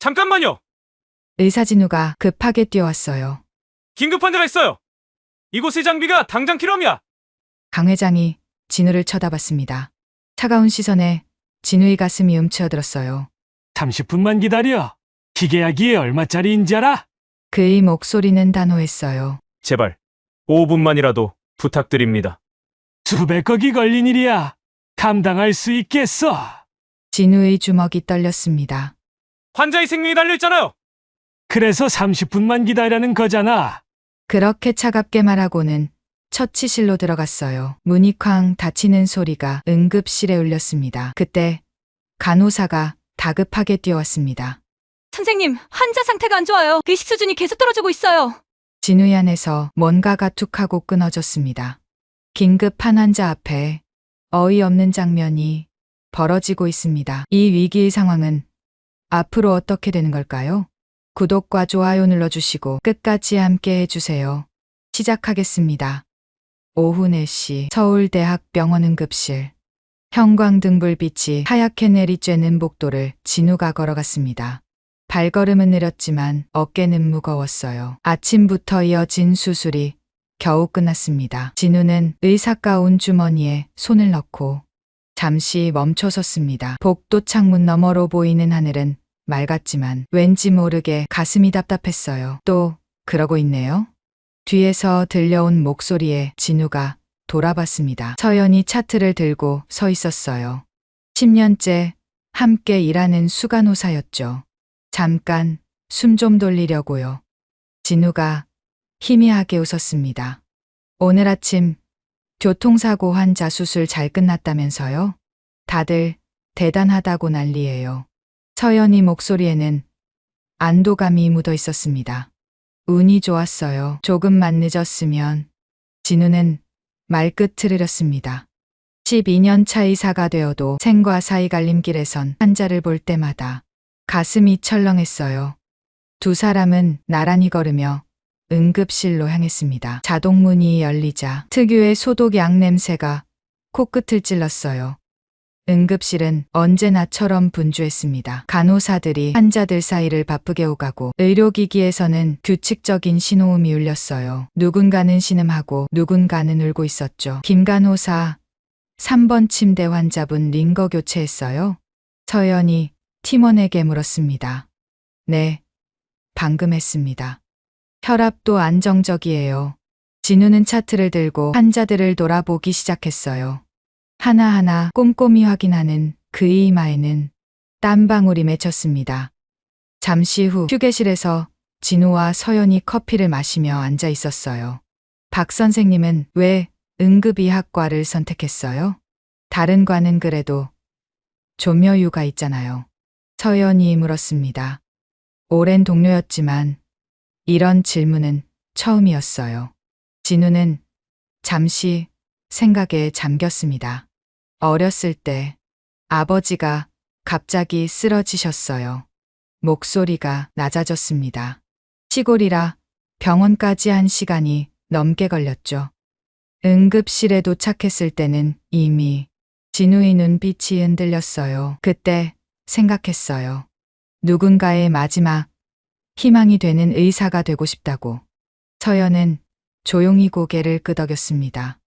잠깐만요. 의사 진우가 급하게 뛰어왔어요. 긴급한 데가 있어요. 이곳의 장비가 당장 필요합니다. 강 회장이 진우를 쳐다봤습니다. 차가운 시선에 진우의 가슴이 움츠러들었어요. 30분만 기다려. 기계약이 얼마짜리인지 알아? 그의 목소리는 단호했어요. 제발 5분만이라도 부탁드립니다. 수백억이 걸린 일이야. 감당할 수 있겠어. 진우의 주먹이 떨렸습니다. 환자의 생명이 달려있잖아요. 그래서 30분만 기다리라는 거잖아. 그렇게 차갑게 말하고는 처치실로 들어갔어요. 문이 쾅 닫히는 소리가 응급실에 울렸습니다. 그때 간호사가 다급하게 뛰어왔습니다. 선생님, 환자 상태가 안 좋아요. 의식 수준이 계속 떨어지고 있어요. 진우의 안에서 뭔가가 툭하고 끊어졌습니다. 긴급한 환자 앞에 어이없는 장면이 벌어지고 있습니다. 이 위기의 상황은 앞으로 어떻게 되는 걸까요? 구독과 좋아요 눌러주시고 끝까지 함께 해주세요. 시작하겠습니다. 오후 4시 서울대학병원 응급실. 형광등불빛이 하얗게 내리쬐는 복도를 진우가 걸어갔습니다. 발걸음은 느렸지만 어깨는 무거웠어요. 아침부터 이어진 수술이 겨우 끝났습니다. 진우는 의사 가운 주머니에 손을 넣고 잠시 멈춰섰습니다. 복도 창문 너머로 보이는 하늘은 맑았지만 왠지 모르게 가슴이 답답했어요. 또 그러고 있네요. 뒤에서 들려온 목소리에 진우가 돌아봤습니다. 서연이 차트를 들고 서 있었어요. 10년째 함께 일하는 수간호사였죠. 잠깐 숨 좀 돌리려고요. 진우가 희미하게 웃었습니다. 오늘 아침 교통사고 환자 수술 잘 끝났다면서요? 다들 대단하다고 난리예요. 서연이 목소리에는 안도감이 묻어 있었습니다. 운이 좋았어요. 조금만 늦었으면. 진우는 말끝을 흐렸습니다. 12년 차 의사가 되어도 생과 사의 갈림길에선 환자를 볼 때마다 가슴이 철렁했어요. 두 사람은 나란히 걸으며 응급실로 향했습니다. 자동문이 열리자 특유의 소독약 냄새가 코끝을 찔렀어요. 응급실은 언제나처럼 분주했습니다. 간호사들이 환자들 사이를 바쁘게 오가고 의료기기에서는 규칙적인 신호음이 울렸어요. 누군가는 신음하고 누군가는 울고 있었죠. 김 간호사, 3번 침대 환자분 링거 교체했어요? 서연이 팀원에게 물었습니다. 네, 방금 했습니다. 혈압도 안정적이에요. 진우는 차트를 들고 환자들을 돌아보기 시작했어요. 하나하나 꼼꼼히 확인하는 그의 이마에는 땀방울이 맺혔습니다. 잠시 후 휴게실에서 진우와 서연이 커피를 마시며 앉아 있었어요. 박 선생님은 왜 응급의학과를 선택했어요? 다른 과는 그래도 조묘유가 있잖아요. 서연이 물었습니다. 오랜 동료였지만 이런 질문은 처음이었어요. 진우는 잠시 생각에 잠겼습니다. 어렸을 때 아버지가 갑자기 쓰러지셨어요. 목소리가 낮아졌습니다. 시골이라 병원까지 1시간이 넘게 걸렸죠. 응급실에 도착했을 때는 이미 진우의 눈빛이 흔들렸어요. 그때 생각했어요. 누군가의 마지막 희망이 되는 의사가 되고 싶다고. 서연은 조용히 고개를 끄덕였습니다.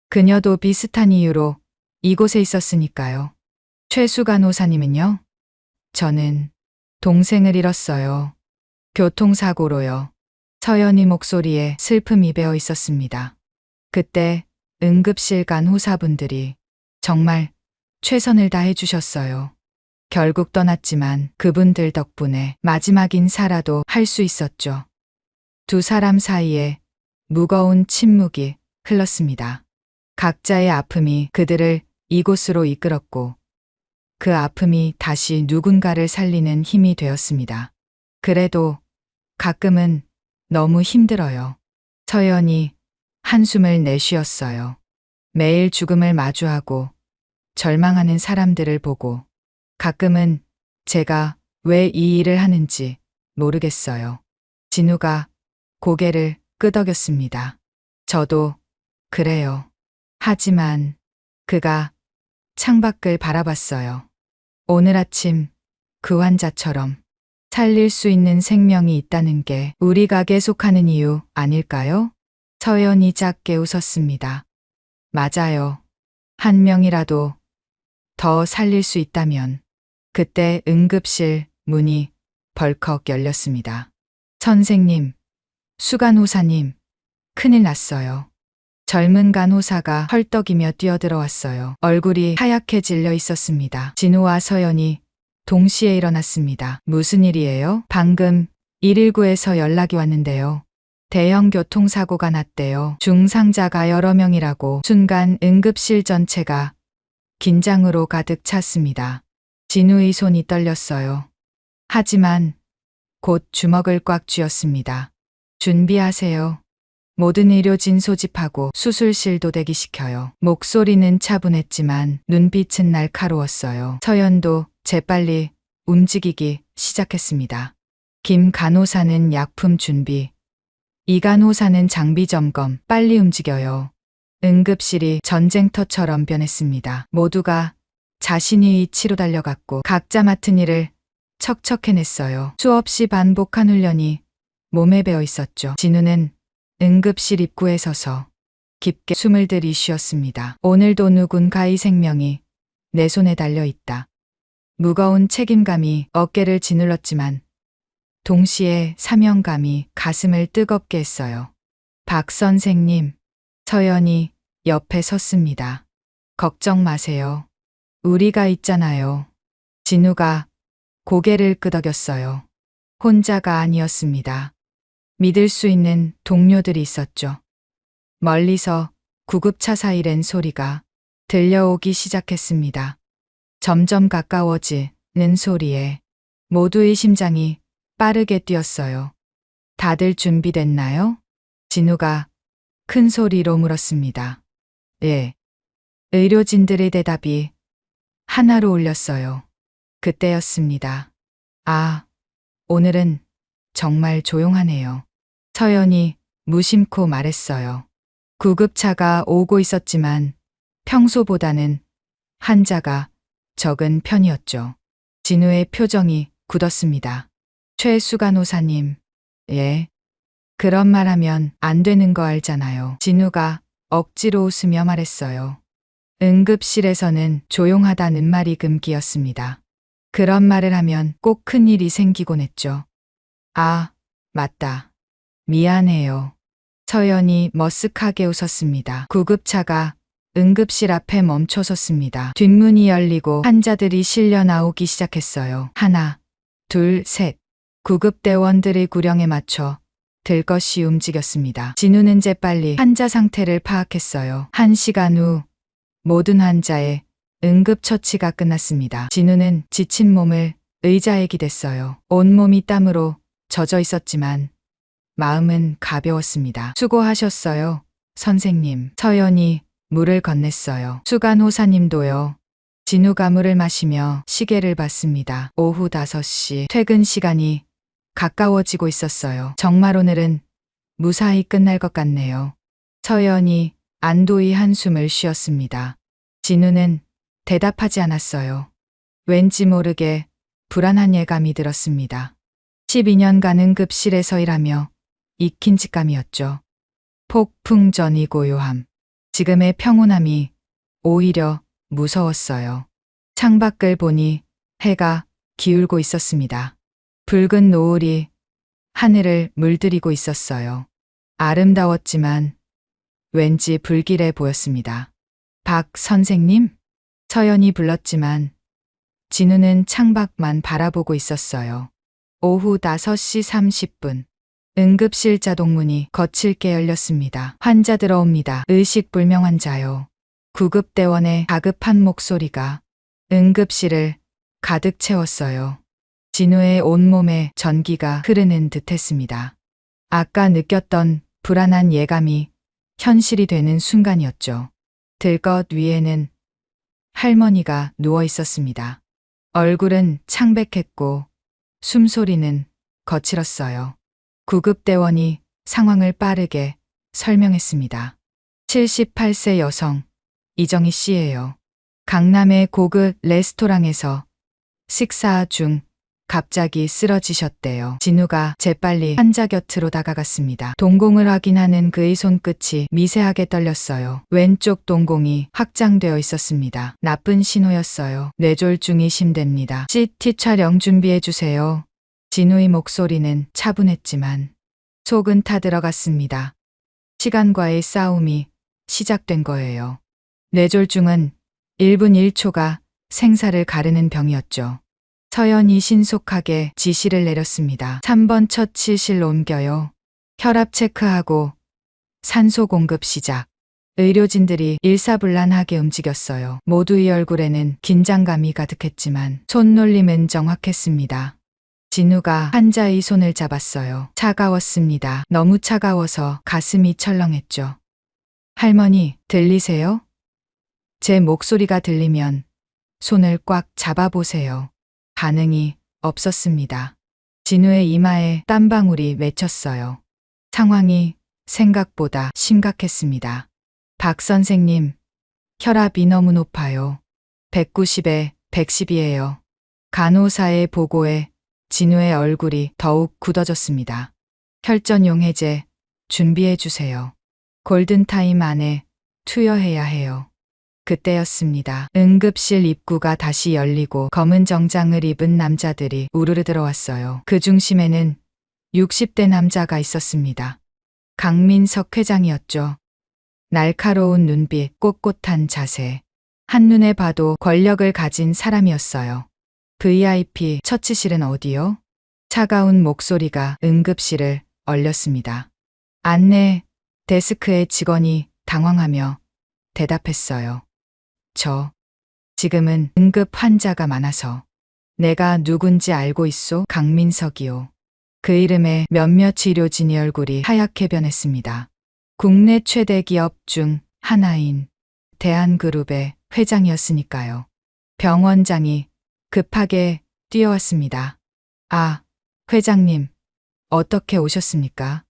그녀도 비슷한 이유로 이곳에 있었으니까요. 최수 간호사님은요? 저는 동생을 잃었어요. 교통사고로요. 서연이 목소리에 슬픔이 배어 있었습니다. 그때 응급실 간호사분들이 정말 최선을 다해 주셨어요. 결국 떠났지만 그분들 덕분에 마지막 인사라도 할 수 있었죠. 두 사람 사이에 무거운 침묵이 흘렀습니다. 각자의 아픔이 그들을 이곳으로 이끌었고 그 아픔이 다시 누군가를 살리는 힘이 되었습니다. 그래도 가끔은 너무 힘들어요. 서연이 한숨을 내쉬었어요. 매일 죽음을 마주하고 절망하는 사람들을 보고 가끔은 제가 왜 이 일을 하는지 모르겠어요. 진우가 고개를 끄덕였습니다. 저도 그래요. 하지만 그가 창밖을 바라봤어요. 오늘 아침 그 환자처럼 살릴 수 있는 생명이 있다는 게 우리가 계속하는 이유 아닐까요? 서연이 작게 웃었습니다. 맞아요. 한 명이라도 더 살릴 수 있다면. 그때 응급실 문이 벌컥 열렸습니다. 선생님, 수간호사님, 큰일 났어요. 젊은 간호사가 헐떡이며 뛰어들어왔어요. 얼굴이 하얗게 질려 있었습니다. 진우와 서연이 동시에 일어났습니다. 무슨 일이에요? 방금 119에서 연락이 왔는데요. 대형 교통사고가 났대요. 중상자가 여러 명이라고. 순간 응급실 전체가 긴장으로 가득 찼습니다. 진우의 손이 떨렸어요. 하지만 곧 주먹을 꽉 쥐었습니다. 준비하세요. 모든 의료진 소집하고 수술실도 대기시켜요. 목소리는 차분했지만 눈빛은 날카로웠어요. 서연도 재빨리 움직이기 시작했습니다. 김 간호사는 약품 준비, 이 간호사는 장비 점검, 빨리 움직여요. 응급실이 전쟁터처럼 변했습니다. 모두가 자신이 치료 달려갔고 각자 맡은 일을 척척 해냈어요. 수없이 반복한 훈련이 몸에 배어 있었죠. 진우는 응급실 입구에 서서 깊게 숨을 들이쉬었습니다. 오늘도 누군가의 생명이 내 손에 달려 있다. 무거운 책임감이 어깨를 짓눌렀지만 동시에 사명감이 가슴을 뜨겁게 했어요. 박 선생님, 서연이 옆에 섰습니다. 걱정 마세요. 우리가 있잖아요. 진우가 고개를 끄덕였어요. 혼자가 아니었습니다. 믿을 수 있는 동료들이 있었죠. 멀리서 구급차 사이렌 소리가 들려오기 시작했습니다. 점점 가까워지는 소리에 모두의 심장이 빠르게 뛰었어요. 다들 준비됐나요? 진우가 큰 소리로 물었습니다. 예. 의료진들의 대답이 하나로 울렸어요. 그때였습니다. 아, 오늘은 정말 조용하네요. 서연이 무심코 말했어요. 구급차가 오고 있었지만 평소보다는 환자가 적은 편이었죠. 진우의 표정이 굳었습니다. 최수 간호사님, 예. 그런 말하면 안 되는 거 알잖아요. 진우가 억지로 웃으며 말했어요. 응급실에서는 조용하다는 말이 금기였습니다. 그런 말을 하면 꼭 큰일이 생기곤 했죠. 아, 맞다. 미안해요. 서연이 머쓱하게 웃었습니다. 구급차가 응급실 앞에 멈춰섰습니다. 뒷문이 열리고 환자들이 실려 나오기 시작했어요. 하나, 둘, 셋. 구급대원들의 구령에 맞춰 들것이 움직였습니다. 진우는 재빨리 환자 상태를 파악했어요. 1시간 후 모든 환자의 응급처치가 끝났습니다. 진우는 지친 몸을 의자에 기댔어요. 온몸이 땀으로 젖어 있었지만 마음은 가벼웠습니다. 수고하셨어요, 선생님. 서연이 물을 건넸어요. 수간호사님도요. 진우가 물을 마시며 시계를 봤습니다. 오후 5시. 퇴근 시간이 가까워지고 있었어요. 정말 오늘은 무사히 끝날 것 같네요. 서연이 안도의 한숨을 쉬었습니다. 진우는 대답하지 않았어요. 왠지 모르게 불안한 예감이 들었습니다. 12년간 응급실에서 일하며 익힌 직감이었죠. 폭풍 전이 고요함. 지금의 평온함이 오히려 무서웠어요. 창밖을 보니 해가 기울고 있었습니다. 붉은 노을이 하늘을 물들이고 있었어요. 아름다웠지만 왠지 불길해 보였습니다. 박 선생님? 서연이 불렀지만 진우는 창밖만 바라보고 있었어요. 오후 5시 30분. 응급실 자동문이 거칠게 열렸습니다. 환자 들어옵니다. 의식불명 환자요. 구급대원의 다급한 목소리가 응급실을 가득 채웠어요. 진우의 온몸에 전기가 흐르는 듯했습니다. 아까 느꼈던 불안한 예감이 현실이 되는 순간이었죠. 들것 위에는 할머니가 누워 있었습니다. 얼굴은 창백했고 숨소리는 거칠었어요. 구급대원이 상황을 빠르게 설명했습니다. 78세 여성, 이정희 씨예요. 강남의 고급 레스토랑에서 식사 중 갑자기 쓰러지셨대요. 진우가 재빨리 환자 곁으로 다가갔습니다. 동공을 확인하는 그의 손끝이 미세하게 떨렸어요. 왼쪽 동공이 확장되어 있었습니다. 나쁜 신호였어요. 뇌졸중이 심됩니다. CT 촬영 준비해주세요. 진우의 목소리는 차분했지만 속은 타들어갔습니다. 시간과의 싸움이 시작된 거예요. 뇌졸중은 1분 1초가 생사를 가르는 병이었죠. 서연이 신속하게 지시를 내렸습니다. 3번 처치실로 옮겨요. 혈압 체크하고 산소 공급 시작. 의료진들이 일사불란하게 움직였어요. 모두의 얼굴에는 긴장감이 가득했지만 손놀림은 정확했습니다. 진우가 환자의 손을 잡았어요. 차가웠습니다. 너무 차가워서 가슴이 철렁했죠. 할머니, 들리세요? 제 목소리가 들리면 손을 꽉 잡아보세요. 반응이 없었습니다. 진우의 이마에 땀방울이 맺혔어요. 상황이 생각보다 심각했습니다. 박 선생님, 혈압이 너무 높아요. 190에 110이에요. 간호사의 보고에 진우의 얼굴이 더욱 굳어졌습니다. 혈전용 해제 준비해 주세요. 골든타임 안에 투여해야 해요. 그때였습니다. 응급실 입구가 다시 열리고 검은 정장을 입은 남자들이 우르르 들어왔어요. 그 중심에는 60대 남자가 있었습니다. 강민석 회장이었죠. 날카로운 눈빛, 꼿꼿한 자세. 한눈에 봐도 권력을 가진 사람이었어요. VIP 처치실은 어디요? 차가운 목소리가 응급실을 얼렸습니다. 안내 데스크의 직원이 당황하며 대답했어요. 지금은 응급 환자가 많아서. 내가 누군지 알고 있소? 강민석이요. 그 이름에 몇몇 의료진의 얼굴이 하얗게 변했습니다. 국내 최대 기업 중 하나인 대한그룹의 회장이었으니까요. 병원장이 급하게 뛰어왔습니다. 아, 회장님, 어떻게 오셨습니까?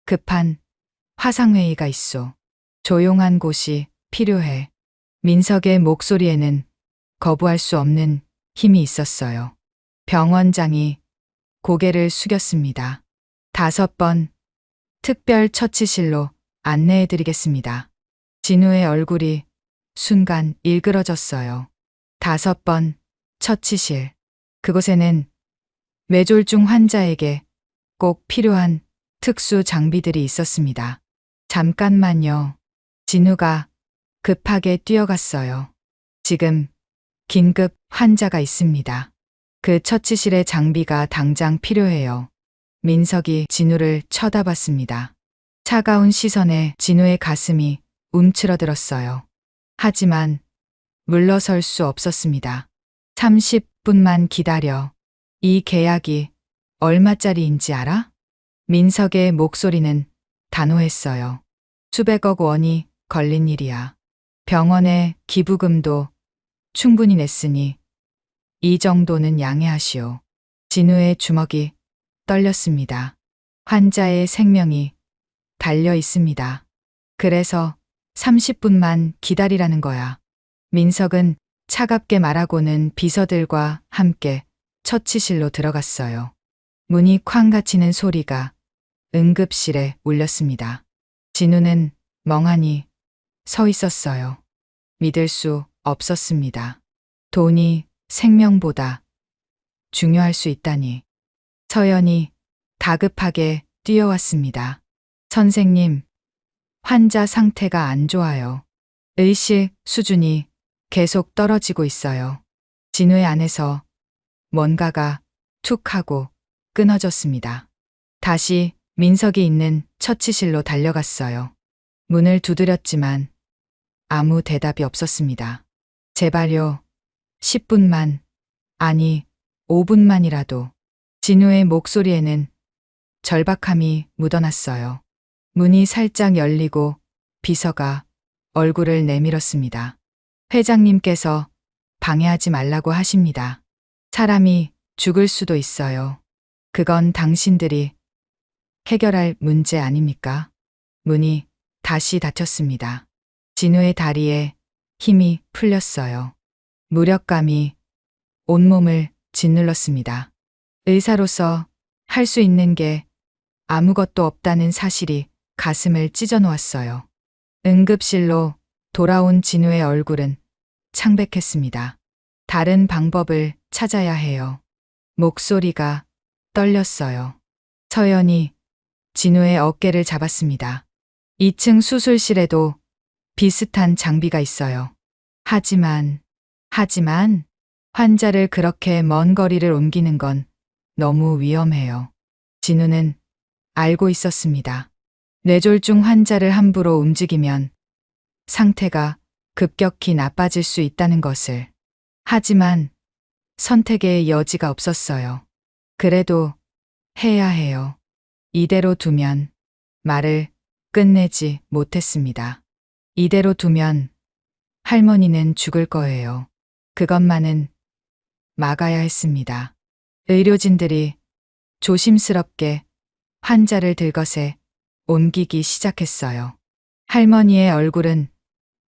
급한 화상회의가 있소. 조용한 곳이 필요해. 민석의 목소리에는 거부할 수 없는 힘이 있었어요. 병원장이 고개를 숙였습니다. 5번 특별 처치실로 안내해드리겠습니다. 진우의 얼굴이 순간 일그러졌어요. 5번 처치실. 그곳에는 뇌졸중 환자에게 꼭 필요한 특수 장비들이 있었습니다. 잠깐만요. 진우가 급하게 뛰어갔어요. 지금 긴급 환자가 있습니다. 그 처치실의 장비가 당장 필요해요. 민석이 진우를 쳐다봤습니다. 차가운 시선에 진우의 가슴이 움츠러들었어요. 하지만 물러설 수 없었습니다. 30분만 기다려. 이 계약이 얼마짜리인지 알아? 민석의 목소리는 단호했어요. 수백억 원이 걸린 일이야. 병원에 기부금도 충분히 냈으니 이 정도는 양해하시오. 진우의 주먹이 떨렸습니다. 환자의 생명이 달려 있습니다. 그래서 30분만 기다리라는 거야. 민석은 차갑게 말하고는 비서들과 함께 처치실로 들어갔어요. 문이 쾅 닫히는 소리가 응급실에 울렸습니다. 진우는 멍하니 서 있었어요. 믿을 수 없었습니다. 돈이 생명보다 중요할 수 있다니. 서연이 다급하게 뛰어왔습니다. 선생님, 환자 상태가 안 좋아요. 의식 수준이 계속 떨어지고 있어요. 진우의 안에서 뭔가가 툭 하고 끊어졌습니다. 다시 민석이 있는 처치실로 달려갔어요. 문을 두드렸지만 아무 대답이 없었습니다. 제발요. 10분만, 아니 5분만이라도. 진우의 목소리에는 절박함이 묻어났어요. 문이 살짝 열리고 비서가 얼굴을 내밀었습니다. 회장님께서 방해하지 말라고 하십니다. 사람이 죽을 수도 있어요. 그건 당신들이 해결할 문제 아닙니까? 문이 다시 닫혔습니다. 진우의 다리에 힘이 풀렸어요. 무력감이 온몸을 짓눌렀습니다. 의사로서 할 수 있는 게 아무것도 없다는 사실이 가슴을 찢어 놓았어요. 응급실로 돌아온 진우의 얼굴은 창백했습니다. 다른 방법을 찾아야 해요. 목소리가 떨렸어요. 서연이 진우의 어깨를 잡았습니다. 2층 수술실에도 비슷한 장비가 있어요. 하지만 환자를 그렇게 먼 거리를 옮기는 건 너무 위험해요. 진우는 알고 있었습니다. 뇌졸중 환자를 함부로 움직이면 상태가 급격히 나빠질 수 있다는 것을. 하지만 선택의 여지가 없었어요. 그래도 해야 해요. 이대로 두면 말을 끝내지 못했습니다. 이대로 두면 할머니는 죽을 거예요. 그것만은 막아야 했습니다. 의료진들이 조심스럽게 환자를 들것에 옮기기 시작했어요. 할머니의 얼굴은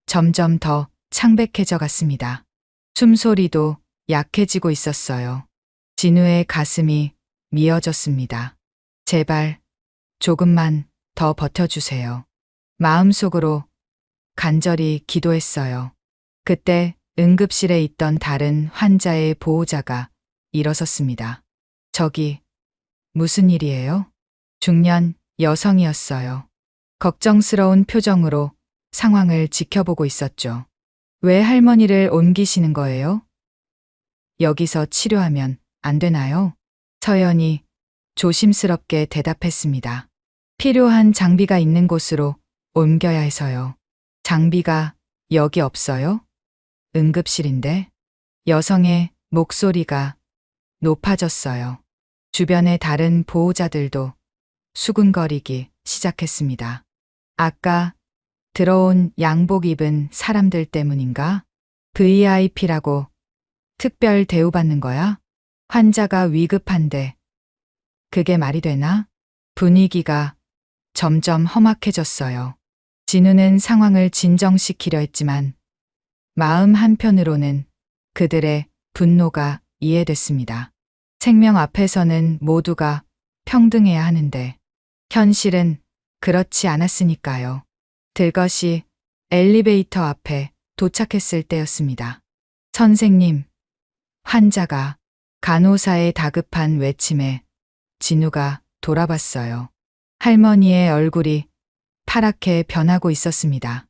점점 더 창백해져 갔습니다. 숨소리도 약해지고 있었어요. 진우의 가슴이 미어졌습니다. 제발 조금만 더 버텨주세요. 마음속으로 간절히 기도했어요. 그때 응급실에 있던 다른 환자의 보호자가 일어섰습니다. 저기, 무슨 일이에요? 중년 여성이었어요. 걱정스러운 표정으로 상황을 지켜보고 있었죠. 왜 할머니를 옮기시는 거예요? 여기서 치료하면 안 되나요? 서연이 조심스럽게 대답했습니다. 필요한 장비가 있는 곳으로 옮겨야 해서요. 장비가 여기 없어요? 응급실인데? 여성의 목소리가 높아졌어요. 주변의 다른 보호자들도 수군거리기 시작했습니다. 아까 들어온 양복 입은 사람들 때문인가? VIP라고 특별 대우받는 거야? 환자가 위급한데 그게 말이 되나? 분위기가 점점 험악해졌어요. 진우는 상황을 진정시키려 했지만 마음 한편으로는 그들의 분노가 이해됐습니다. 생명 앞에서는 모두가 평등해야 하는데 현실은 그렇지 않았으니까요. 들것이 엘리베이터 앞에 도착했을 때였습니다. 선생님, 환자가 간호사의 다급한 외침에 진우가 돌아봤어요. 할머니의 얼굴이 파랗게 변하고 있었습니다.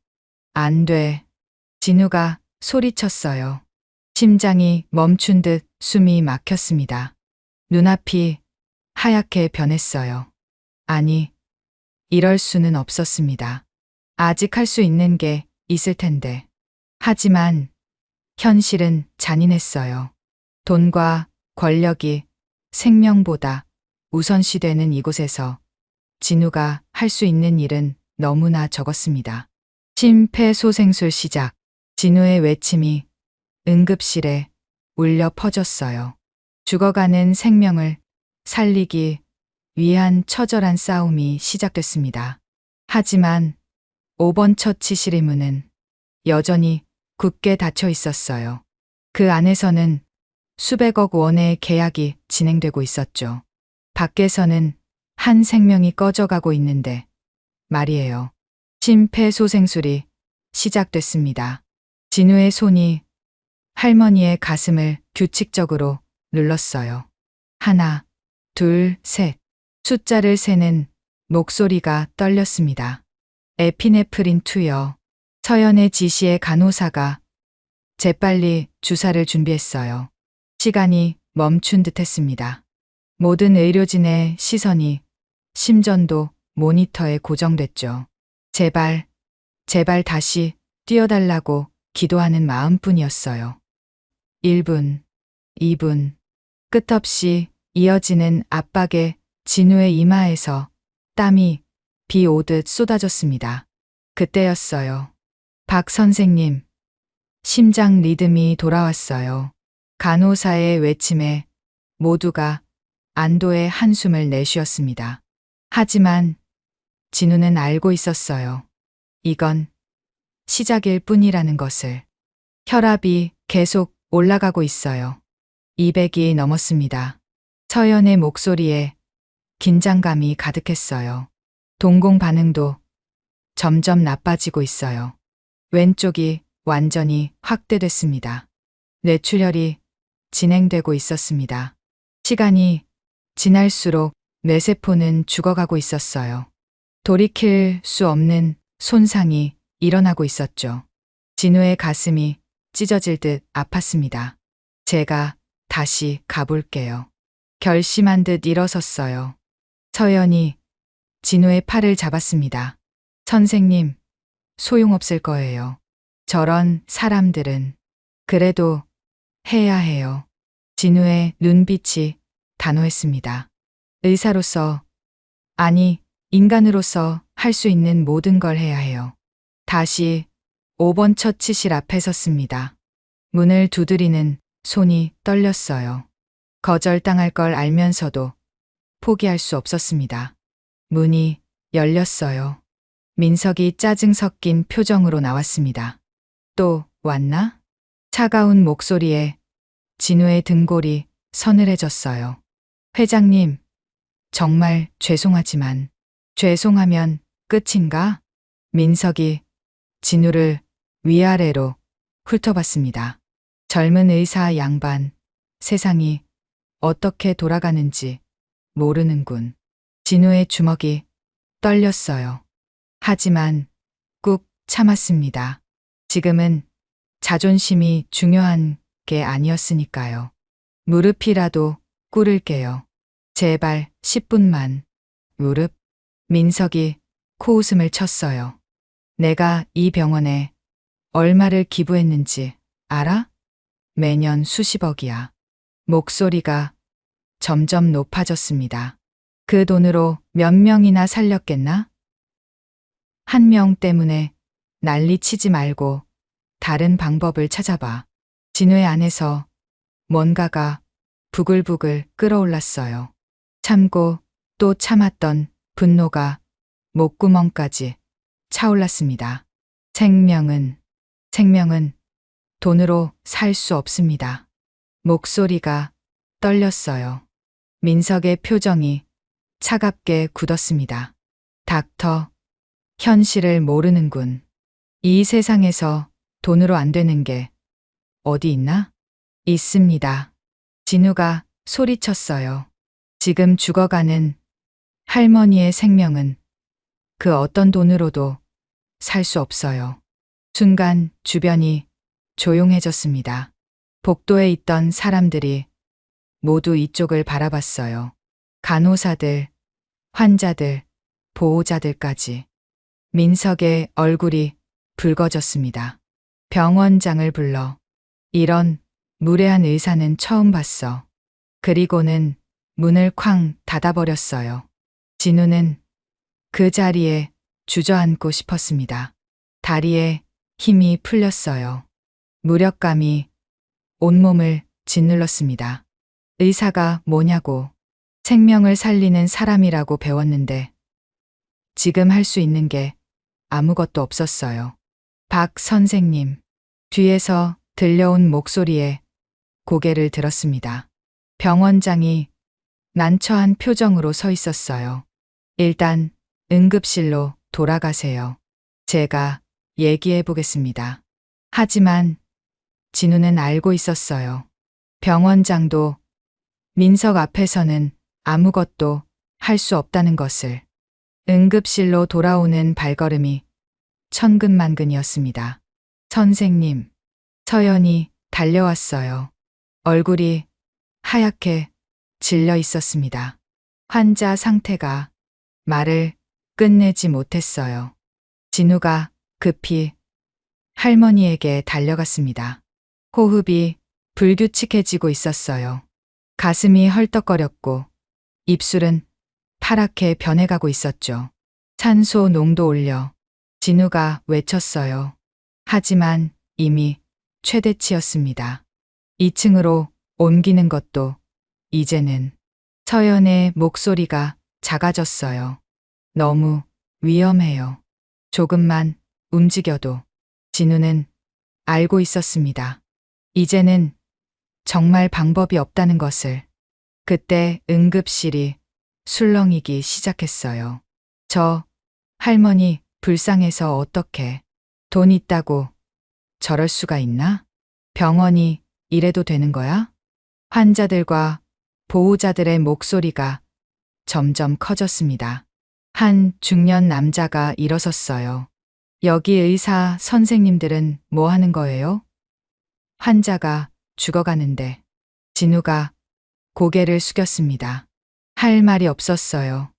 안 돼. 진우가 소리쳤어요. 심장이 멈춘 듯 숨이 막혔습니다. 눈앞이 하얗게 변했어요. 아니, 이럴 수는 없었습니다. 아직 할 수 있는 게 있을 텐데. 하지만 현실은 잔인했어요. 돈과 권력이 생명보다 우선시되는 이곳에서 진우가 할 수 있는 일은 너무나 적었습니다. 심폐소생술 시작. 진우의 외침이 응급실에 울려 퍼졌어요. 죽어가는 생명을 살리기 위한 처절한 싸움이 시작됐습니다. 하지만 5번 처치실의 문은 여전히 굳게 닫혀 있었어요. 그 안에서는 수백억 원의 계약이 진행되고 있었죠. 밖에서는 한 생명이 꺼져가고 있는데 말이에요. 심폐소생술이 시작됐습니다. 진우의 손이 할머니의 가슴을 규칙적으로 눌렀어요. 하나, 둘, 셋. 숫자를 세는 목소리가 떨렸습니다. 에피네프린 투여. 서연의 지시에 간호사가 재빨리 주사를 준비했어요. 시간이 멈춘 듯 했습니다. 모든 의료진의 시선이 심전도 모니터에 고정됐죠. 제발 다시 뛰어달라고 기도하는 마음뿐이었어요. 1분, 2분, 끝없이 이어지는 압박에 진우의 이마에서 땀이 비 오듯 쏟아졌습니다. 그때였어요. 박 선생님, 심장 리듬이 돌아왔어요. 간호사의 외침에 모두가 안도의 한숨을 내쉬었습니다. 하지만 진우는 알고 있었어요. 이건 시작일 뿐이라는 것을. 혈압이 계속 올라가고 있어요. 200이 넘었습니다. 서연의 목소리에 긴장감이 가득했어요. 동공 반응도 점점 나빠지고 있어요. 왼쪽이 완전히 확대됐습니다. 뇌출혈이 진행되고 있었습니다. 시간이 지날수록 뇌세포는 죽어가고 있었어요. 돌이킬 수 없는 손상이 일어나고 있었죠. 진우의 가슴이 찢어질 듯 아팠습니다. 제가 다시 가볼게요. 결심한 듯 일어섰어요. 서연이 진우의 팔을 잡았습니다. 선생님, 소용없을 거예요. 저런 사람들은 그래도 해야 해요. 진우의 눈빛이 단호했습니다. 의사로서, 아니, 인간으로서 할 수 있는 모든 걸 해야 해요. 다시 5번 처치실 앞에 섰습니다. 문을 두드리는 손이 떨렸어요. 거절당할 걸 알면서도 포기할 수 없었습니다. 문이 열렸어요. 민석이 짜증 섞인 표정으로 나왔습니다. 또 왔나? 차가운 목소리에 진우의 등골이 서늘해졌어요. 회장님, 정말 죄송하지만 죄송하면 끝인가? 민석이 진우를 위아래로 훑어봤습니다. 젊은 의사 양반, 세상이 어떻게 돌아가는지 모르는군. 진우의 주먹이 떨렸어요. 하지만 꾹 참았습니다. 지금은 자존심이 중요한 게 아니었으니까요. 무릎이라도 꿇을게요. 제발 10분만. 무릎? 민석이 코웃음을 쳤어요. 내가 이 병원에 얼마를 기부했는지 알아? 매년 수십억이야. 목소리가 점점 높아졌습니다. 그 돈으로 몇 명이나 살렸겠나? 한 명 때문에 난리치지 말고 다른 방법을 찾아봐. 진우의 안에서 뭔가가 부글부글 끓어올랐어요. 참고 또 참았던 분노가 목구멍까지 차올랐습니다. 생명은 돈으로 살 수 없습니다. 목소리가 떨렸어요. 민석의 표정이 차갑게 굳었습니다. 닥터, 현실을 모르는군. 이 세상에서 돈으로 안 되는 게 어디 있나? 있습니다. 진우가 소리쳤어요. 지금 죽어가는 할머니의 생명은 그 어떤 돈으로도 살 수 없어요. 순간 주변이 조용해졌습니다. 복도에 있던 사람들이 모두 이쪽을 바라봤어요. 간호사들, 환자들, 보호자들까지. 민석의 얼굴이 붉어졌습니다. 병원장을 불러. 이런 무례한 의사는 처음 봤어. 그리고는 문을 쾅 닫아버렸어요. 진우는 그 자리에 주저앉고 싶었습니다. 다리에 힘이 풀렸어요. 무력감이 온몸을 짓눌렀습니다. 의사가 뭐냐고. 생명을 살리는 사람이라고 배웠는데 지금 할 수 있는 게 아무것도 없었어요. 박 선생님. 뒤에서 들려온 목소리에 고개를 들었습니다. 병원장이 난처한 표정으로 서 있었어요. 일단 응급실로 돌아가세요. 제가 얘기해 보겠습니다. 하지만 진우는 알고 있었어요. 병원장도 민석 앞에서는 아무것도 할 수 없다는 것을. 응급실로 돌아오는 발걸음이 천근만근이었습니다. 선생님, 서연이 달려왔어요. 얼굴이 하얗게 질려 있었습니다. 환자 상태가 말을 끝내지 못했어요. 진우가 급히 할머니에게 달려갔습니다. 호흡이 불규칙해지고 있었어요. 가슴이 헐떡거렸고 입술은 파랗게 변해가고 있었죠. 산소 농도 올려. 진우가 외쳤어요. 하지만 이미 최대치였습니다. 2층으로 옮기는 것도 이제는. 서연의 목소리가 작아졌어요. 너무 위험해요. 조금만 움직여도. 진우는 알고 있었습니다. 이제는 정말 방법이 없다는 것을. 그때 응급실이 술렁이기 시작했어요. 저 할머니 불쌍해서 어떡해. 돈 있다고 저럴 수가 있나? 병원이 이래도 되는 거야? 환자들과 보호자들의 목소리가 점점 커졌습니다. 한 중년 남자가 일어섰어요. 여기 의사 선생님들은 뭐 하는 거예요? 환자가 죽어가는데. 진우가 고개를 숙였습니다. 할 말이 없었어요.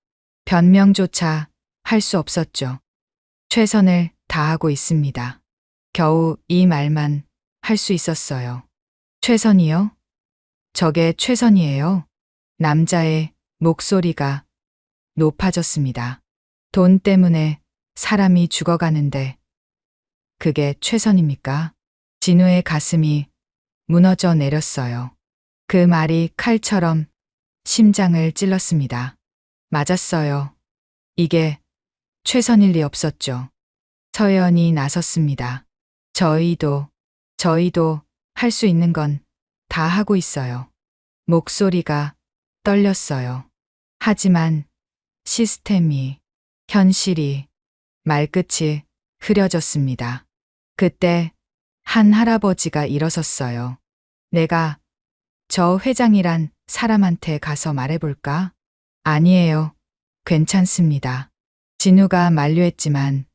변명조차 할 수 없었죠. 최선을 다하고 있습니다. 겨우 이 말만 할 수 있었어요. 최선이요? 저게 최선이에요. 남자의 목소리가 높아졌습니다. 돈 때문에 사람이 죽어가는데 그게 최선입니까? 진우의 가슴이 무너져 내렸어요. 그 말이 칼처럼 심장을 찔렀습니다. 맞았어요. 이게 최선일 리 없었죠. 서연이 나섰습니다. 저희도 할 수 있는 건 다 하고 있어요. 목소리가 떨렸어요. 하지만 시스템이, 현실이, 말끝이 흐려졌습니다. 그때 한 할아버지가 일어섰어요. 내가 저 회장이란 사람한테 가서 말해볼까? 아니에요. 괜찮습니다. 진우가 만류했지만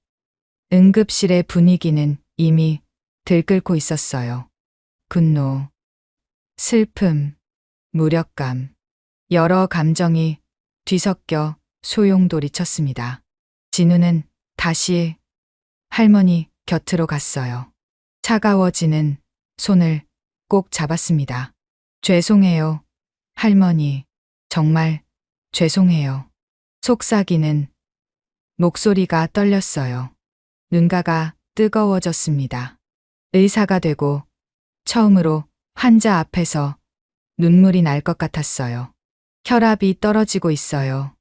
응급실의 분위기는 이미 들끓고 있었어요. 분노, 슬픔, 무력감, 여러 감정이 뒤섞여 소용돌이 쳤습니다. 진우는 다시 할머니 곁으로 갔어요. 차가워지는 손을 꼭 잡았습니다. 죄송해요, 할머니. 정말 죄송해요. 속삭이는 목소리가 떨렸어요. 눈가가 뜨거워졌습니다. 의사가 되고 처음으로 환자 앞에서 눈물이 날 것 같았어요. 혈압이 떨어지고 있어요.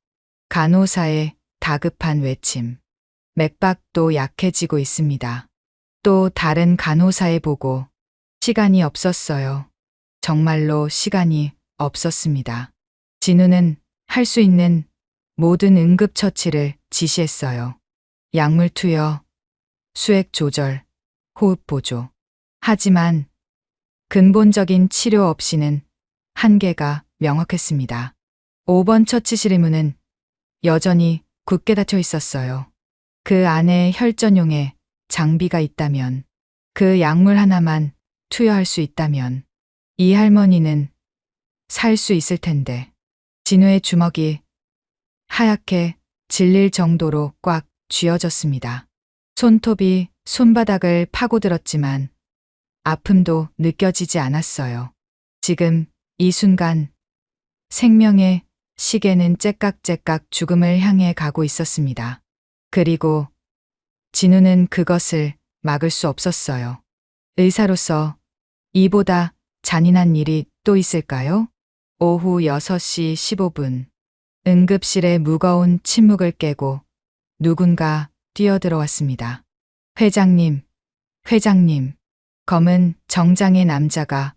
간호사의 다급한 외침. 맥박도 약해지고 있습니다. 또 다른 간호사에 보고 시간이 없었어요. 정말로 시간이 없었습니다. 진우는 할 수 있는 모든 응급처치를 지시했어요. 약물 투여, 수액 조절, 호흡 보조. 하지만 근본적인 치료 없이는 한계가 명확했습니다. 5번 처치실의 문은 여전히 굳게 닫혀 있었어요. 그 안에 혈전용의 장비가 있다면, 그 약물 하나만 투여할 수 있다면 이 할머니는 살 수 있을 텐데. 진우의 주먹이 하얗게 질릴 정도로 꽉 쥐어졌습니다. 손톱이 손바닥을 파고들었지만 아픔도 느껴지지 않았어요. 지금 이 순간 생명의 시계는 째깍째깍 죽음을 향해 가고 있었습니다. 그리고 진우는 그것을 막을 수 없었어요. 의사로서 이보다 잔인한 일이 또 있을까요? 오후 6시 15분. 응급실의 무거운 침묵을 깨고 누군가 뛰어들어왔습니다. 회장님, 회장님. 검은 정장의 남자가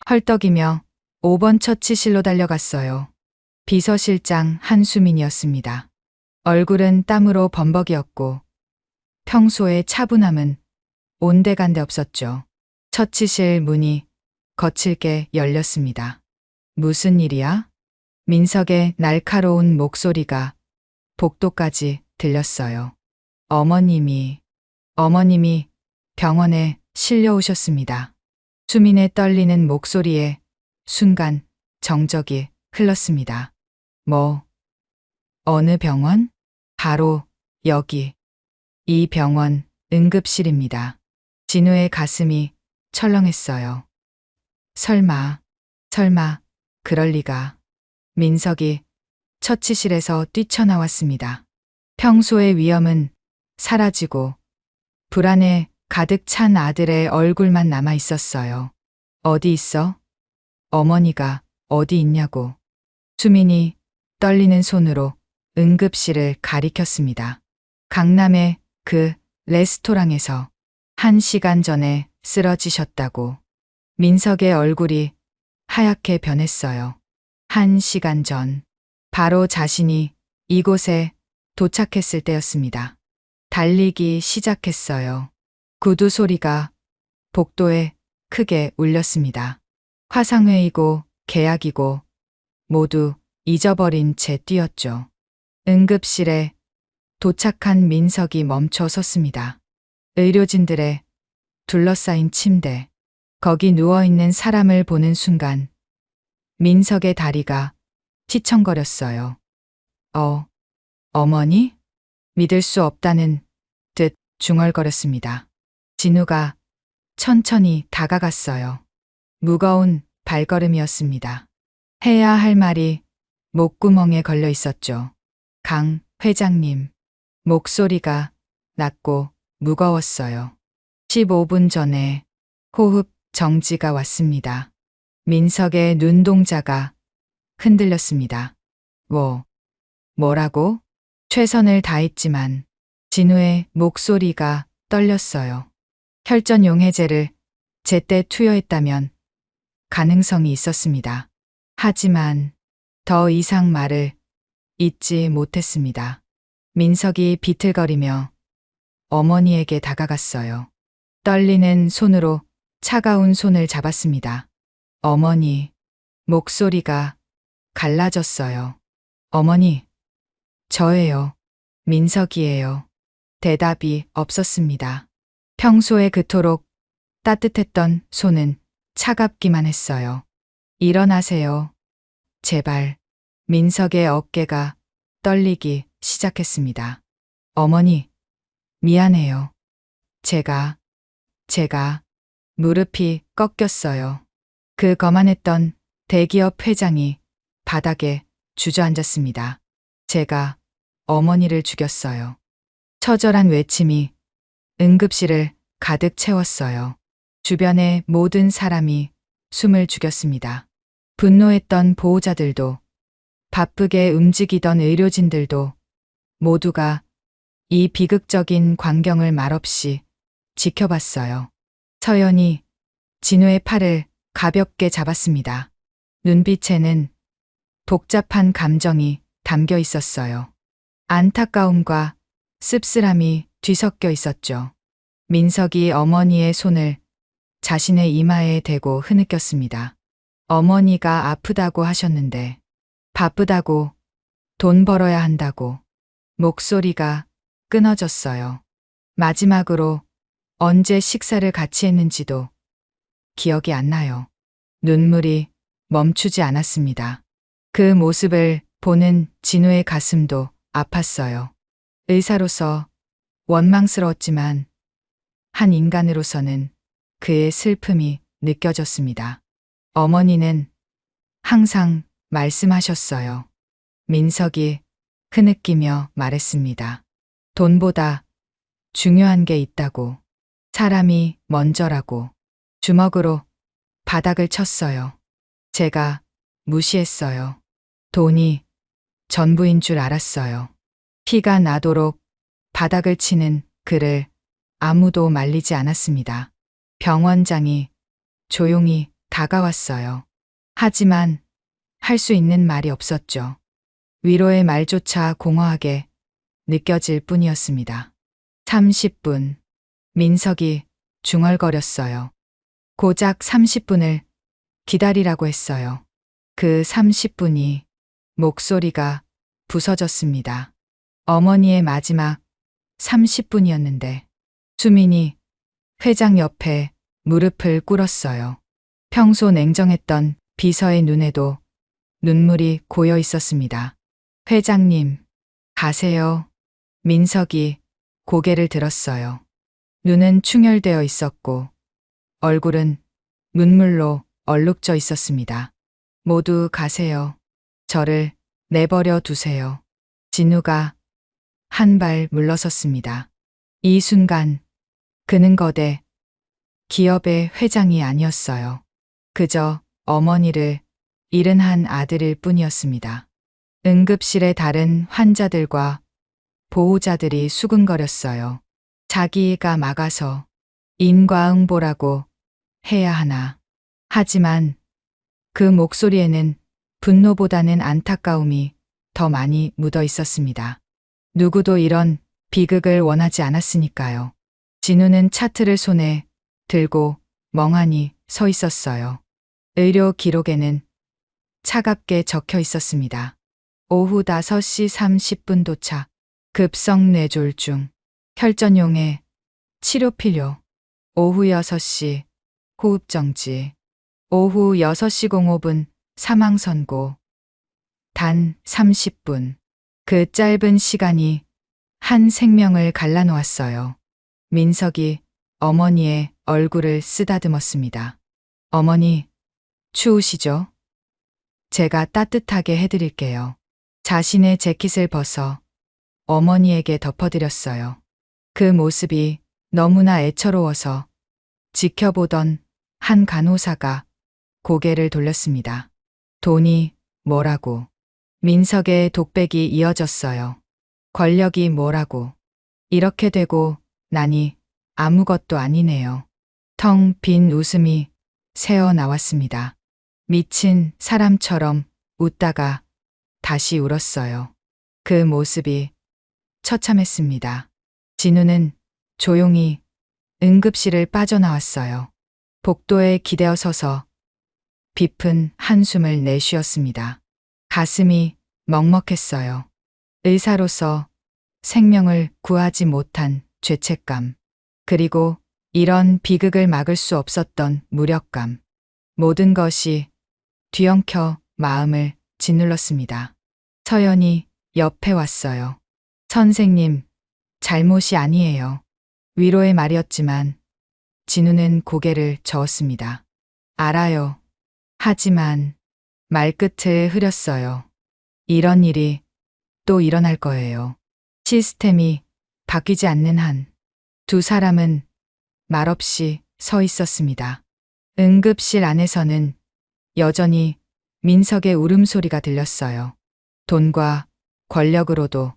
헐떡이며 5번 처치실로 달려갔어요. 비서실장 한수민이었습니다. 얼굴은 땀으로 범벅이었고 평소의 차분함은 온데간데 없었죠. 처치실 문이 거칠게 열렸습니다. 무슨 일이야? 민석의 날카로운 목소리가 복도까지 들렸어요. 어머님이 병원에 실려오셨습니다. 수민의 떨리는 목소리에 순간 정적이 흘렀습니다. 뭐, 어느 병원? 바로 여기. 이 병원 응급실입니다. 진우의 가슴이 철렁했어요. 설마, 그럴 리가. 민석이 처치실에서 뛰쳐나왔습니다. 평소의 위험은 사라지고 불안에 가득 찬 아들의 얼굴만 남아 있었어요. 어디 있어? 어머니가 어디 있냐고. 수민이 떨리는 손으로 응급실을 가리켰습니다. 강남의 그 레스토랑에서 1시간 전에 쓰러지셨다고. 민석의 얼굴이 하얗게 변했어요. 1시간 전, 바로 자신이 이곳에 도착했을 때였습니다. 달리기 시작했어요. 구두 소리가 복도에 크게 울렸습니다. 화상회의고 계약이고 모두 잊어버린 채 뛰었죠. 응급실에 도착한 민석이 멈춰 섰습니다. 의료진들의 둘러싸인 침대, 거기 누워있는 사람을 보는 순간 민석의 다리가 휘청거렸어요. 어머니? 믿을 수 없다는 듯 중얼거렸습니다. 진우가 천천히 다가갔어요. 무거운 발걸음이었습니다. 해야 할 말이 목구멍에 걸려 있었죠. 강 회장님. 목소리가 낮고 무거웠어요. 15분 전에 호흡 정지가 왔습니다. 민석의 눈동자가 흔들렸습니다. 뭐라고? 최선을 다했지만 진우의 목소리가 떨렸어요. 혈전 용해제를 제때 투여했다면 가능성이 있었습니다. 하지만 더 이상 말을 잇지 못했습니다. 민석이 비틀거리며 어머니에게 다가갔어요. 떨리는 손으로 차가운 손을 잡았습니다. 어머니, 목소리가 갈라졌어요. 어머니, 저예요. 민석이에요. 대답이 없었습니다. 평소에 그토록 따뜻했던 손은 차갑기만 했어요. 일어나세요. 제발. 민석의 어깨가 떨리기 시작했습니다. 어머니, 미안해요. 제가 무릎이 꺾였어요. 그 거만했던 대기업 회장이 바닥에 주저앉았습니다. 제가 어머니를 죽였어요. 처절한 외침이 응급실을 가득 채웠어요. 주변의 모든 사람이 숨을 죽였습니다. 분노했던 보호자들도, 바쁘게 움직이던 의료진들도 모두가 이 비극적인 광경을 말없이 지켜봤어요. 서연이 진우의 팔을 가볍게 잡았습니다. 눈빛에는 복잡한 감정이 담겨 있었어요. 안타까움과 씁쓸함이 뒤섞여 있었죠. 민석이 어머니의 손을 자신의 이마에 대고 흐느꼈습니다. 어머니가 아프다고 하셨는데, 바쁘다고, 돈 벌어야 한다고. 목소리가 끊어졌어요. 마지막으로 언제 식사를 같이 했는지도 기억이 안 나요. 눈물이 멈추지 않았습니다. 그 모습을 보는 진우의 가슴도 아팠어요. 의사로서 원망스러웠지만 한 인간으로서는 그의 슬픔이 느껴졌습니다. 어머니는 항상 말씀하셨어요. 민석이 흐느끼며 말했습니다. 돈보다 중요한 게 있다고. 사람이 먼저라고. 주먹으로 바닥을 쳤어요. 제가 무시했어요. 돈이 전부인 줄 알았어요. 피가 나도록 바닥을 치는 그를 아무도 말리지 않았습니다. 병원장이 조용히 다가왔어요. 하지만 할 수 있는 말이 없었죠. 위로의 말조차 공허하게 느껴질 뿐이었습니다. 30분. 민석이 중얼거렸어요. 고작 30분을 기다리라고 했어요. 그 30분이 목소리가 부서졌습니다. 어머니의 마지막 30분이었는데 수민이 회장 옆에 무릎을 꿇었어요. 평소 냉정했던 비서의 눈에도 눈물이 고여 있었습니다. 회장님, 가세요. 민석이 고개를 들었어요. 눈은 충혈되어 있었고 얼굴은 눈물로 얼룩져 있었습니다. 모두 가세요. 저를 내버려 두세요. 진우가 한 발 물러섰습니다. 이 순간 그는 거대 기업의 회장이 아니었어요. 그저 어머니를 잃은 한 아들일 뿐이었습니다. 응급실의 다른 환자들과 보호자들이 수근거렸어요. 자기가 막아서 인과응보라고 해야 하나. 하지만 그 목소리에는 분노보다는 안타까움이 더 많이 묻어 있었습니다. 누구도 이런 비극을 원하지 않았으니까요. 진우는 차트를 손에 들고 멍하니 서 있었어요. 의료 기록에는 차갑게 적혀 있었습니다. 오후 5시 30분 도착. 급성 뇌졸중. 혈전용해. 치료 필요. 오후 6시. 호흡정지. 오후 6시 05분. 사망 선고. 단 30분. 그 짧은 시간이 한 생명을 갈라놓았어요. 민석이 어머니의 얼굴을 쓰다듬었습니다. 어머니, 추우시죠? 제가 따뜻하게 해드릴게요. 자신의 재킷을 벗어 어머니에게 덮어드렸어요. 그 모습이 너무나 애처로워서 지켜보던 한 간호사가 고개를 돌렸습니다. 돈이 뭐라고. 민석의 독백이 이어졌어요. 권력이 뭐라고. 이렇게 되고 나니 아무것도 아니네요. 텅 빈 웃음이 새어 나왔습니다. 미친 사람처럼 웃다가 다시 울었어요. 그 모습이 처참했습니다. 진우는 조용히 응급실을 빠져나왔어요. 복도에 기대어 서서 깊은 한숨을 내쉬었습니다. 가슴이 먹먹했어요. 의사로서 생명을 구하지 못한 죄책감, 그리고 이런 비극을 막을 수 없었던 무력감, 모든 것이 뒤엉켜 마음을 짓눌렀습니다. 서연이 옆에 왔어요. 선생님, 잘못이 아니에요. 위로의 말이었지만 진우는 고개를 저었습니다. 알아요. 하지만 말끝을 흐렸어요. 이런 일이 또 일어날 거예요. 시스템이 바뀌지 않는 한. 두 사람은 말없이 서 있었습니다. 응급실 안에서는 여전히 민석의 울음소리가 들렸어요. 돈과 권력으로도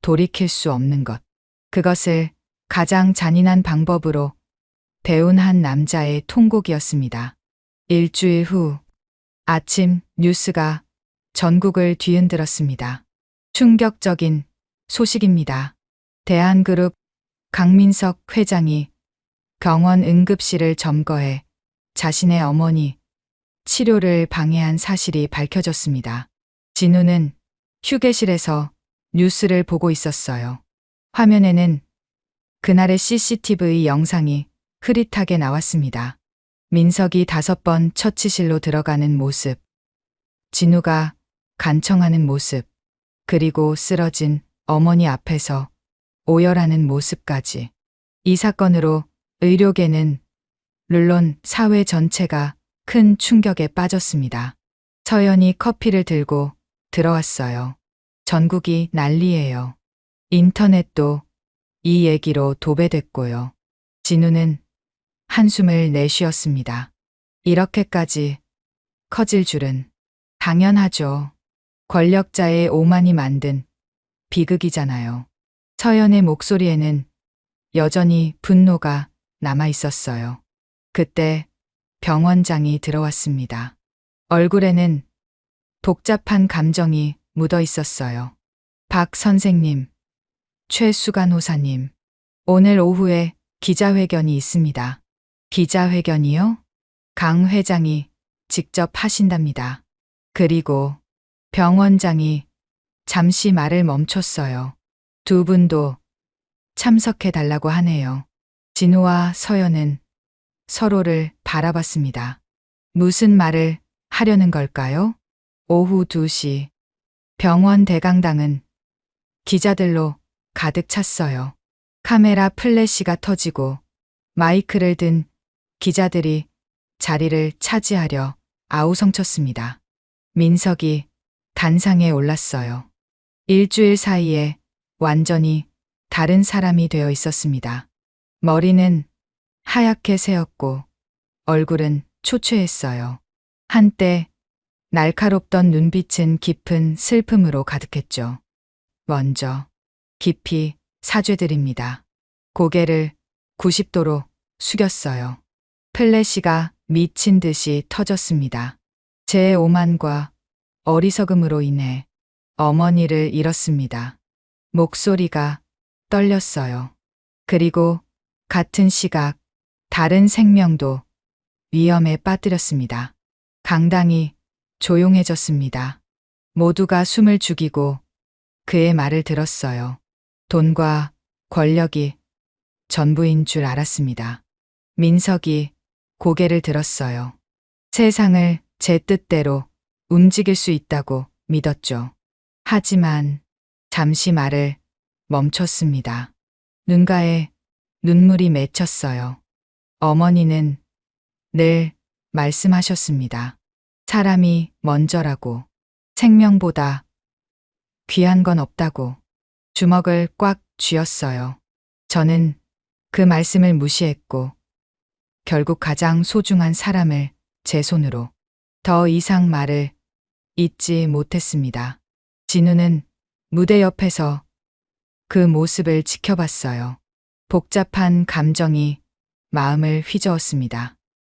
돌이킬 수 없는 것. 그것을 가장 잔인한 방법으로 배운 한 남자의 통곡이었습니다. 일주일 후 아침 뉴스가 전국을 뒤흔들었습니다. 충격적인 소식입니다. 대한그룹 강민석 회장이 병원 응급실을 점거해 자신의 어머니 치료를 방해한 사실이 밝혀졌습니다. 진우는 휴게실에서 뉴스를 보고 있었어요. 화면에는 그날의 CCTV 영상이 흐릿하게 나왔습니다. 민석이 5번 처치실로 들어가는 모습, 진우가 간청하는 모습, 그리고 쓰러진 어머니 앞에서 오열하는 모습까지. 이 사건으로 의료계는, 물론 사회 전체가 큰 충격에 빠졌습니다. 서연이 커피를 들고 들어왔어요. 전국이 난리예요. 인터넷도 이 얘기로 도배됐고요. 진우는 한숨을 내쉬었습니다. 이렇게까지 커질 줄은. 당연하죠. 권력자의 오만이 만든 비극이잖아요. 서연의 목소리에는 여전히 분노가 남아 있었어요. 그때 병원장이 들어왔습니다. 얼굴에는 복잡한 감정이 묻어 있었어요. 박 선생님, 최수 간호사님, 오늘 오후에 기자회견이 있습니다. 기자회견이요? 강 회장이 직접 하신답니다. 그리고 병원장이 잠시 말을 멈췄어요. 두 분도 참석해 달라고 하네요. 진우와 서연은 서로를 바라봤습니다. 무슨 말을 하려는 걸까요? 오후 2시 병원 대강당은 기자들로 가득 찼어요. 카메라 플래시가 터지고 마이크를 든 기자들이 자리를 차지하려 아우성쳤습니다. 민석이 단상에 올랐어요. 일주일 사이에 완전히 다른 사람이 되어 있었습니다. 머리는 하얗게 새었고 얼굴은 초췌했어요. 한때 날카롭던 눈빛은 깊은 슬픔으로 가득했죠. 먼저 깊이 사죄드립니다. 고개를 90도로 숙였어요. 플래시가 미친 듯이 터졌습니다. 제 오만과 어리석음으로 인해 어머니를 잃었습니다. 목소리가 떨렸어요. 그리고 같은 시각 다른 생명도 위험에 빠뜨렸습니다. 강당이 조용해졌습니다. 모두가 숨을 죽이고 그의 말을 들었어요. 돈과 권력이 전부인 줄 알았습니다. 민석이 고개를 들었어요. 세상을 제 뜻대로 움직일 수 있다고 믿었죠. 하지만 잠시 말을 멈췄습니다. 눈가에 눈물이 맺혔어요. 어머니는 늘 말씀하셨습니다. 사람이 먼저라고, 생명보다 귀한 건 없다고. 주먹을 꽉 쥐었어요. 저는 그 말씀을 무시했고 결국 가장 소중한 사람을 제 손으로 더 이상 말을 잇지 못했습니다. 진우는 무대 옆에서 그 모습을 지켜봤어요. 복잡한 감정이 마음을 휘저었습니다.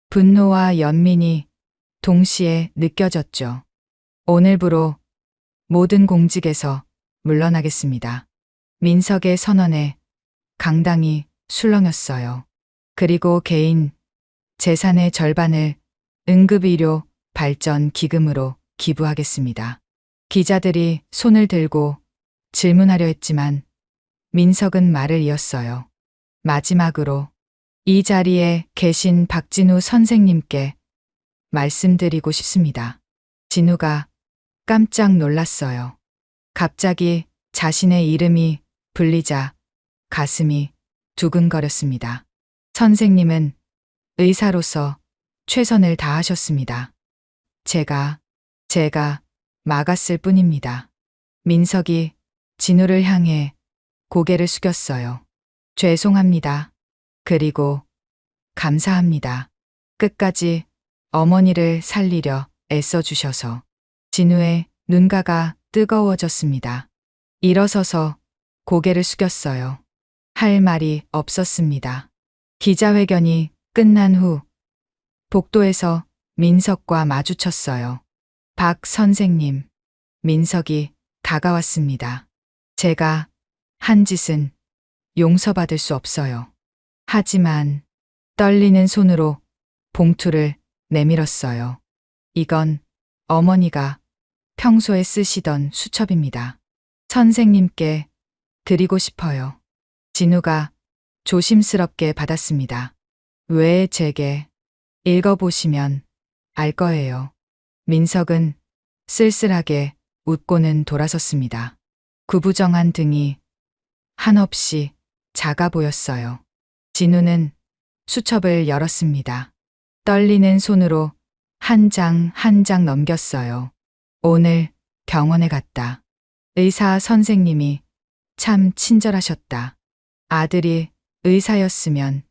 분노와 연민이 동시에 느껴졌죠. 오늘부로 모든 공직에서 물러나겠습니다. 민석의 선언에 강당이 술렁였어요. 그리고 개인 재산의 절반을 응급의료 발전 기금으로 기부하겠습니다. 기자들이 손을 들고 질문하려 했지만 민석은 말을 이었어요. 마지막으로 이 자리에 계신 박진우 선생님께 말씀드리고 싶습니다. 진우가 깜짝 놀랐어요. 갑자기 자신의 이름이 불리자 가슴이 두근거렸습니다. 선생님은 의사로서 최선을 다하셨습니다. 제가 막았을 뿐입니다. 민석이 진우를 향해 고개를 숙였어요. 죄송합니다. 그리고 감사합니다. 끝까지 어머니를 살리려 애써주셔서. 진우의 눈가가 뜨거워졌습니다. 일어서서 고개를 숙였어요. 할 말이 없었습니다. 기자회견이 끝난 후 복도에서 민석과 마주쳤어요. 박 선생님, 민석이 다가왔습니다. 제가 한 짓은 용서받을 수 없어요. 하지만 떨리는 손으로 봉투를 내밀었어요. 이건 어머니가 평소에 쓰시던 수첩입니다. 선생님께 드리고 싶어요. 진우가 조심스럽게 받았습니다. 왜 제게? 읽어보시면 알 거예요. 민석은 쓸쓸하게 웃고는 돌아섰습니다. 구부정한 등이 한없이 작아 보였어요. 진우는 수첩을 열었습니다. 떨리는 손으로 한 장 한 장 넘겼어요. 오늘 병원에 갔다. 의사 선생님이 참 친절하셨다. 아들이 의사였으면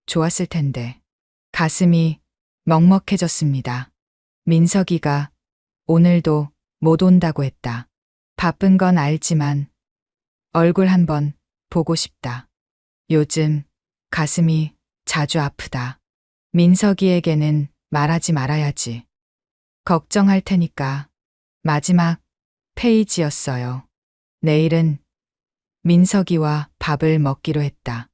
좋았을 텐데. 가슴이 먹먹해졌습니다. 민석이가 오늘도 못 온다고 했다. 바쁜 건 알지만 얼굴 한번 보고 싶다. 요즘 가슴이 자주 아프다. 민석이에게는 말하지 말아야지. 걱정할 테니까. 마지막 페이지였어요. 내일은 민석이와 밥을 먹기로 했다.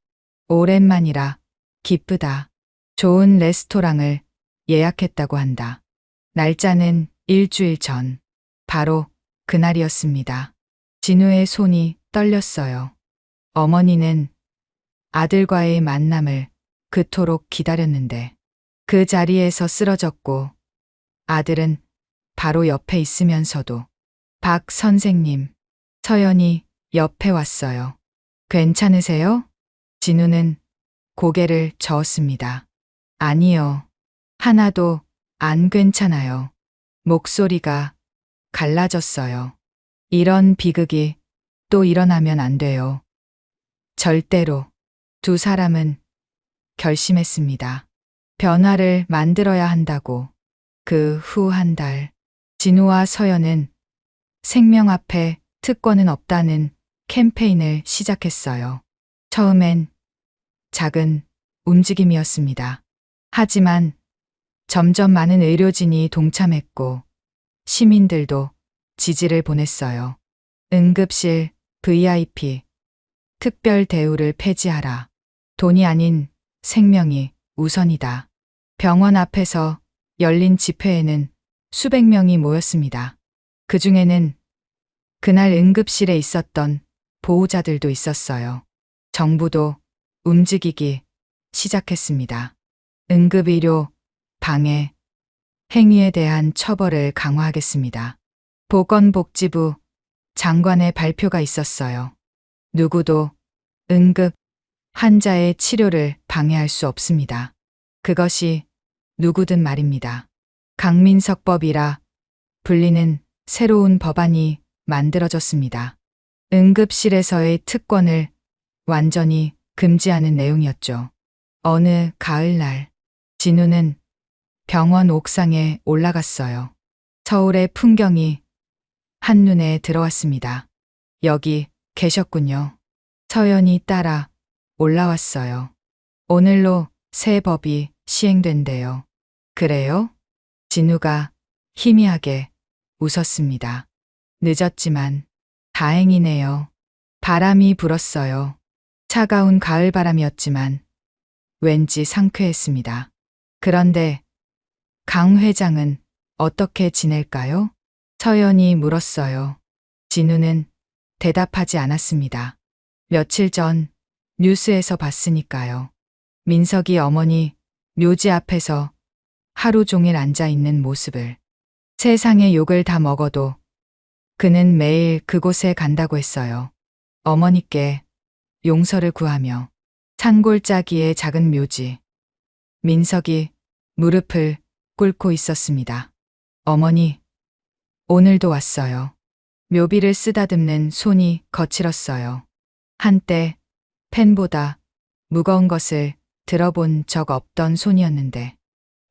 오랜만이라 기쁘다. 좋은 레스토랑을 예약했다고 한다. 날짜는 일주일 전. 바로 그날이었습니다. 진우의 손이 떨렸어요. 어머니는 아들과의 만남을 그토록 기다렸는데 그 자리에서 쓰러졌고 아들은 바로 옆에 있으면서도 박 선생님, 서연이 옆에 왔어요. 괜찮으세요? 진우는 고개를 저었습니다. 아니요. 하나도 안 괜찮아요. 목소리가 갈라졌어요. 이런 비극이 또 일어나면 안 돼요. 절대로. 두 사람은 결심했습니다. 변화를 만들어야 한다고. 그 후 한 달, 진우와 서연은 생명 앞에 특권은 없다는 캠페인을 시작했어요. 처음엔 작은 움직임이었습니다. 하지만 점점 많은 의료진이 동참했고 시민들도 지지를 보냈어요. 응급실 VIP 특별 대우를 폐지하라. 돈이 아닌 생명이 우선이다. 병원 앞에서 열린 집회에는 수백 명이 모였습니다. 그 중에는 그날 응급실에 있었던 보호자들도 있었어요. 정부도 움직이기 시작했습니다. 응급의료 방해 행위에 대한 처벌을 강화하겠습니다. 보건복지부 장관의 발표가 있었어요. 누구도 응급 환자의 치료를 방해할 수 없습니다. 그것이 누구든 말입니다. 강민석법이라 불리는 새로운 법안이 만들어졌습니다. 응급실에서의 특권을 완전히 금지하는 내용이었죠. 어느 가을날 진우는 병원 옥상에 올라갔어요. 서울의 풍경이 한눈에 들어왔습니다. 여기 계셨군요. 서연이 따라 올라왔어요. 오늘로 새 법이 시행된대요. 그래요? 진우가 희미하게 웃었습니다. 늦었지만 다행이네요. 바람이 불었어요. 차가운 가을 바람이었지만 왠지 상쾌했습니다. 그런데 강 회장은 어떻게 지낼까요? 서연이 물었어요. 진우는 대답하지 않았습니다. 며칠 전 뉴스에서 봤으니까요. 민석이 어머니 묘지 앞에서 하루 종일 앉아 있는 모습을. 세상의 욕을 다 먹어도 그는 매일 그곳에 간다고 했어요. 어머니께 용서를 구하며. 산골짜기의 작은 묘지. 민석이 무릎을 꿇고 있었습니다. 어머니, 오늘도 왔어요. 묘비를 쓰다듬는 손이 거칠었어요. 한때 펜보다 무거운 것을 들어본 적 없던 손이었는데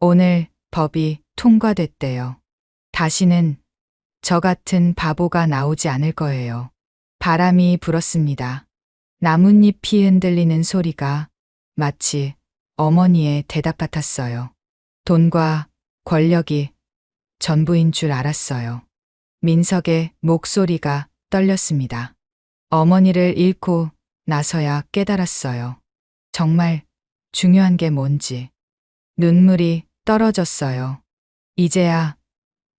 오늘 법이 통과됐대요. 다시는 저 같은 바보가 나오지 않을 거예요. 바람이 불었습니다. 나뭇잎이 흔들리는 소리가 마치 어머니의 대답 같았어요. 돈과 권력이 전부인 줄 알았어요. 민석의 목소리가 떨렸습니다. 어머니를 잃고 나서야 깨달았어요. 정말 중요한 게 뭔지. 눈물이 떨어졌어요. 이제야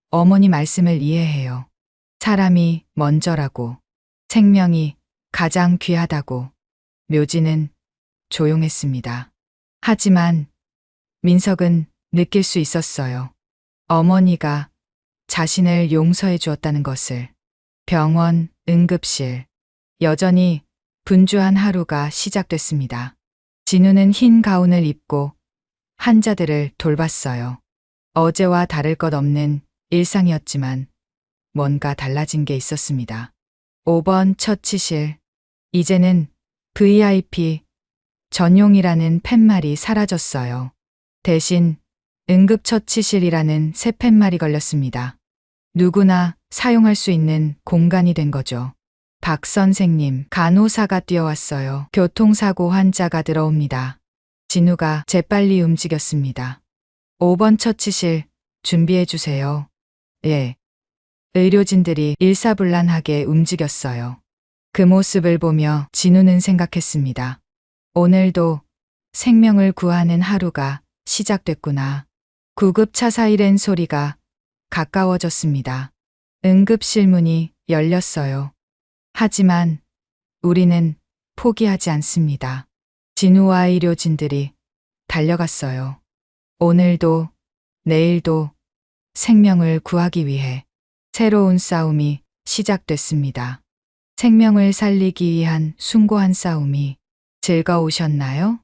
어머니 말씀을 이해해요. 사람이 먼저라고, 생명이 가장 귀하다고. 묘지는 조용했습니다. 하지만 민석은 느낄 수 있었어요. 어머니가 자신을 용서해 주었다는 것을. 병원, 응급실. 여전히 분주한 하루가 시작됐습니다. 진우는 흰 가운을 입고 환자들을 돌봤어요. 어제와 다를 것 없는 일상이었지만 뭔가 달라진 게 있었습니다. 5번 처치실. 이제는 VIP 전용이라는 팻말이 사라졌어요. 대신 응급처치실이라는 새 팻말이 걸렸습니다. 누구나 사용할 수 있는 공간이 된 거죠. 박 선생님, 간호사가 뛰어왔어요. 교통사고 환자가 들어옵니다. 진우가 재빨리 움직였습니다. 5번 처치실 준비해 주세요. 예. 의료진들이 일사불란하게 움직였어요. 그 모습을 보며 진우는 생각했습니다. 오늘도 생명을 구하는 하루가 시작됐구나. 구급차 사이렌 소리가 가까워졌습니다. 응급실 문이 열렸어요. 하지만 우리는 포기하지 않습니다. 진우와 의료진들이 달려갔어요. 오늘도 내일도 생명을 구하기 위해 새로운 싸움이 시작됐습니다. 생명을 살리기 위한 숭고한 싸움이 즐거우셨나요?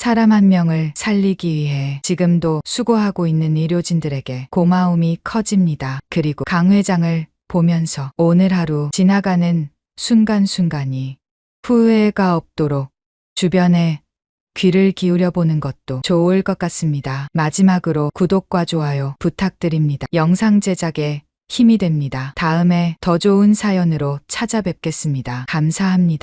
사람 한 명을 살리기 위해 지금도 수고하고 있는 의료진들에게 고마움이 커집니다. 그리고 강 회장을 보면서 오늘 하루 지나가는 순간순간이 후회가 없도록 주변에 귀를 기울여 보는 것도 좋을 것 같습니다. 마지막으로 구독과 좋아요 부탁드립니다. 영상 제작에 힘이 됩니다. 다음에 더 좋은 사연으로 찾아뵙겠습니다. 감사합니다.